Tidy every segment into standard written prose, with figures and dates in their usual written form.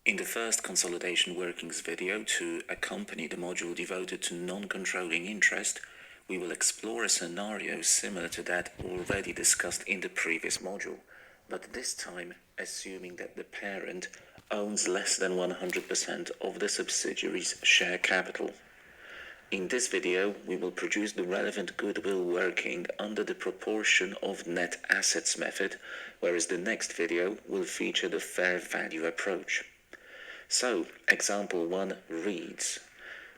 In the first consolidation workings video to accompany the module devoted to non-controlling interest, we will explore a scenario similar to that already discussed in the previous module, but this time assuming that the parent owns less than 100% of the subsidiary's share capital. In this video, we will produce the relevant goodwill working under the proportion of net assets method, whereas the next video will feature the fair value approach. So, example 1 reads,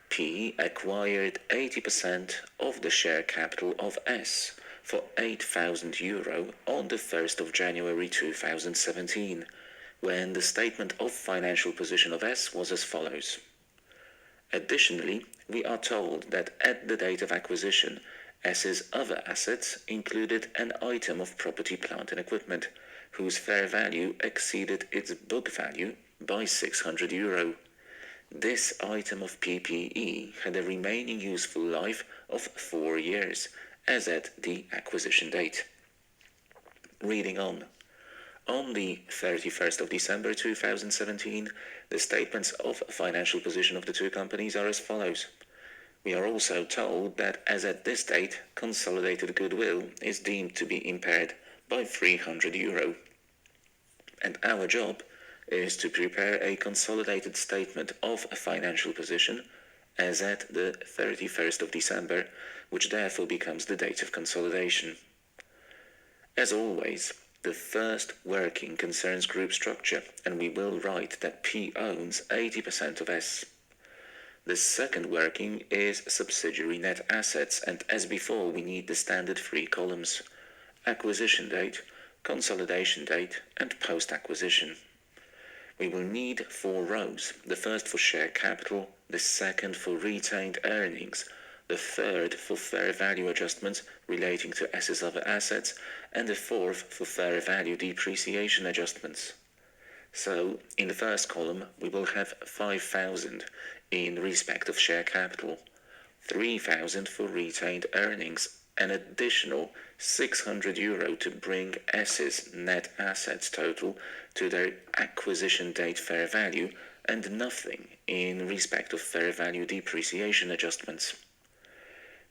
P acquired 80% of the share capital of S for €8,000 on the 1st of January 2017, when the statement of financial position of S was as follows. Additionally, we are told that at the date of acquisition, S's other assets included an item of property, plant and equipment, whose fair value exceeded its book value by €600. This item of PPE had a remaining useful life of 4 years, as at the acquisition date. Reading on. On the 31st of December 2017, the statements of financial position of the two companies are as follows. We are also told that as at this date, consolidated goodwill is deemed to be impaired by €300. And our job is to prepare a consolidated statement of a financial position as at the 31st of December, which therefore becomes the date of consolidation. As always, the first working concerns group structure, and we will write that P owns 80% of S. The second working is subsidiary net assets, and as before we need the standard 3 columns: acquisition date, consolidation date, and post-acquisition. We will need 4 rows, the first for share capital, the second for retained earnings, the third for fair value adjustments relating to S's other assets, and the fourth for fair value depreciation adjustments. So, in the first column, we will have 5,000 in respect of share capital, 3,000 for retained earnings, an additional €600 to bring S's net assets total to their acquisition date fair value, and nothing in respect of fair value depreciation adjustments.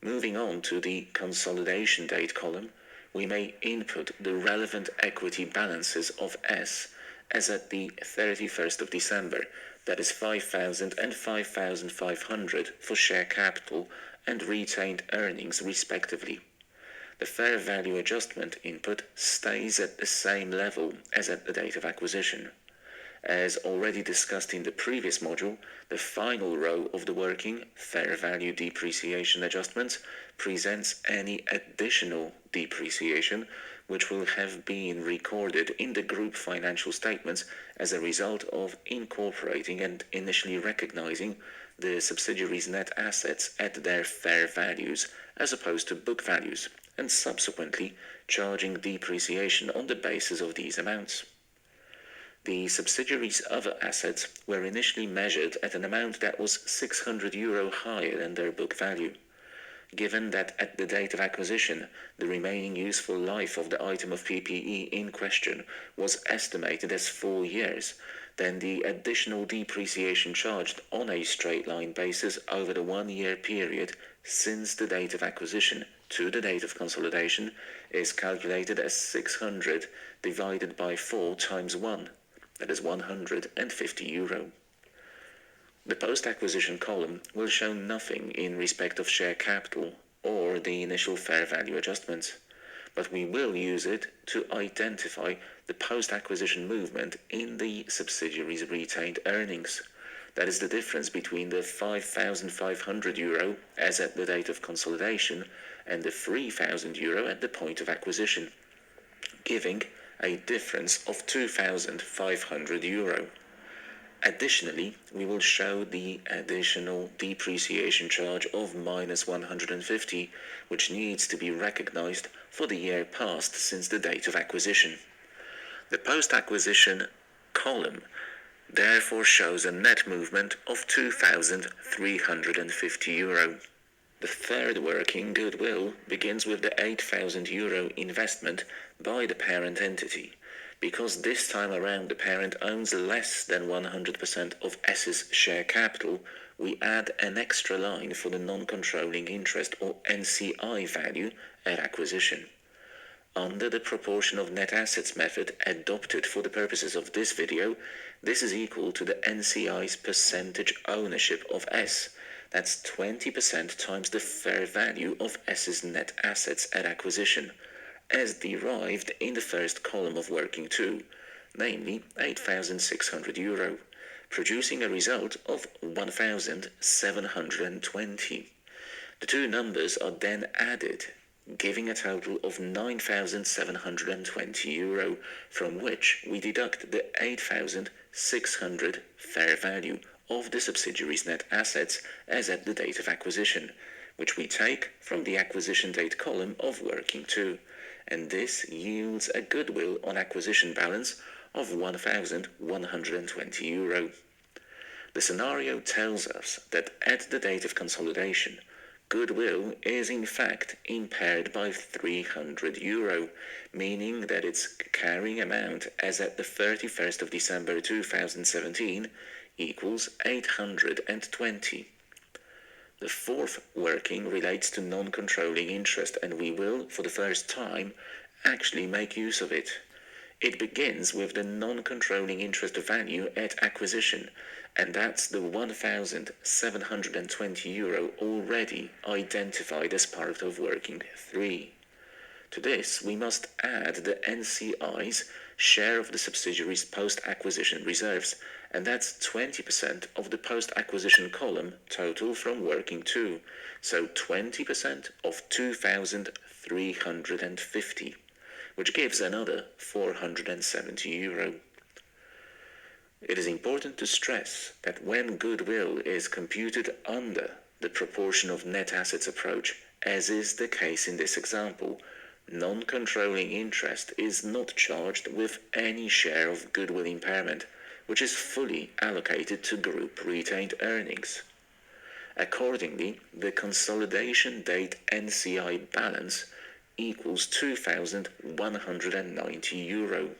Moving on to the consolidation date column, we may input the relevant equity balances of S as at the 31st of December, that is 5,000 and 5,500 for share capital and retained earnings respectively. The fair value adjustment input stays at the same level as at the date of acquisition. As already discussed in the previous module, the final row of the working, fair value depreciation adjustments, presents any additional depreciation which will have been recorded in the group financial statements as a result of incorporating and initially recognizing the subsidiary's net assets at their fair values as opposed to book values, and subsequently charging depreciation on the basis of these amounts. The subsidiary's other assets were initially measured at an amount that was €600 higher than their book value. Given that at the date of acquisition, the remaining useful life of the item of PPE in question was estimated as 4 years, then the additional depreciation charged on a straight-line basis over the 1-year period since the date of acquisition to the date of consolidation is calculated as 600 divided by 4 times 1. That is €150. The post-acquisition column will show nothing in respect of share capital or the initial fair value adjustments, but we will use it to identify the post-acquisition movement in the subsidiary's retained earnings. That is the difference between the €5,500 as at the date of consolidation and the €3,000 at the point of acquisition, giving a difference of €2,500. Additionally, we will show the additional depreciation charge of -150, which needs to be recognized for the year passed since the date of acquisition. The post-acquisition column therefore shows a net movement of €2,350. The third working, goodwill, begins with the €8,000 investment by the parent entity, Because this time around the parent owns less than 100% of S's share capital, we add an extra line for the non-controlling interest or NCI value at acquisition. Under the proportion of net assets method adopted for the purposes of this video, this is equal to the NCI's percentage ownership of S. That's 20% times the fair value of S's net assets at acquisition, as derived in the first column of working 2, namely €8,600, producing a result of 1,720. The two numbers are then added, giving a total of €9,720, from which we deduct the 8,600 fair value of the subsidiary's net assets as at the date of acquisition, which we take from the acquisition date column of working 2, and this yields a goodwill on acquisition balance of €1,120. The scenario tells us that at the date of consolidation, goodwill is in fact impaired by €300, meaning that its carrying amount as at the 31st of December 2017 equals 820. The fourth working relates to non-controlling interest, and we will, for the first time, actually make use of it. It begins with the non-controlling interest value at acquisition, and that's the €1,720 already identified as part of working 3. To this, we must add the NCI's share of the subsidiary's post-acquisition reserves, and that's 20% of the post-acquisition column total from working 2, so 20% of €2,350, which gives another €470. It is important to stress that when goodwill is computed under the proportion of net assets approach, as is the case in this example, non-controlling interest is not charged with any share of goodwill impairment, which is fully allocated to group retained earnings. Accordingly, the consolidation date NCI balance equals €2,190.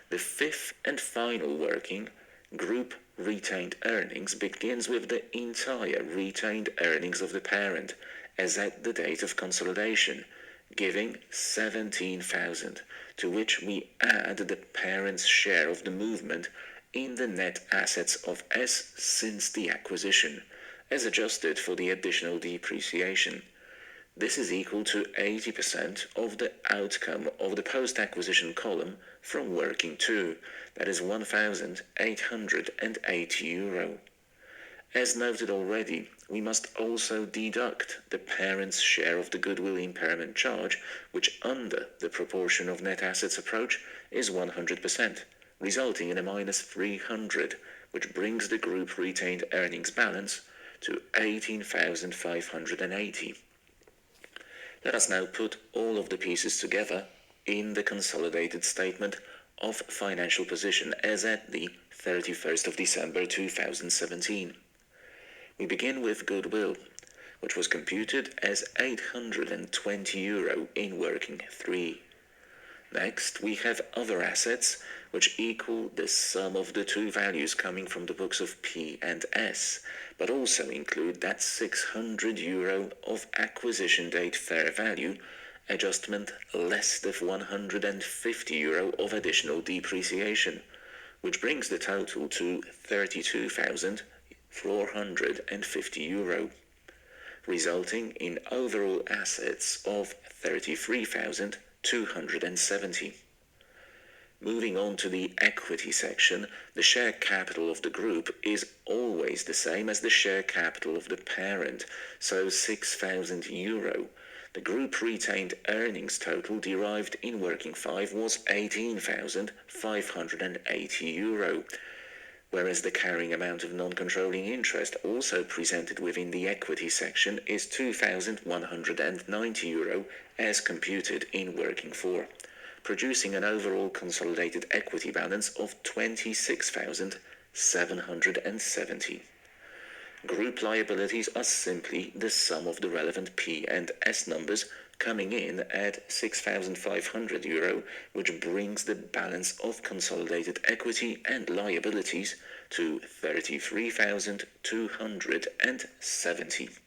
The fifth and final working, group retained earnings, begins with the entire retained earnings of the parent as at the date of consolidation, giving 17,000, to which we add the parent's share of the movement in the net assets of S since the acquisition, as adjusted for the additional depreciation. This is equal to 80% of the outcome of the post-acquisition column from working 2, that is €1,880. As noted already, we must also deduct the parent's share of the goodwill impairment charge, which under the proportion of net assets approach is 100%, resulting in a minus 300, which brings the group retained earnings balance to 18,580. Let us now put all of the pieces together in the consolidated statement of financial position as at the 31st of December 2017. We begin with goodwill, which was computed as €820 in working 3. Next, we have other assets, which equal the sum of the two values coming from the books of P and S, but also include that €600 of acquisition date fair value adjustment less the €150 of additional depreciation, which brings the total to €32,450, resulting in overall assets of €33,270. Moving on to the equity section, the share capital of the group is always the same as the share capital of the parent, so €6,000. The group retained earnings total derived in working 5 was €18,580, whereas the carrying amount of non-controlling interest also presented within the equity section is €2,190 as computed in working 4, producing an overall consolidated equity balance of €26,770. Group liabilities are simply the sum of the relevant P and S numbers coming in at €6,500, which brings the balance of consolidated equity and liabilities to €33,270.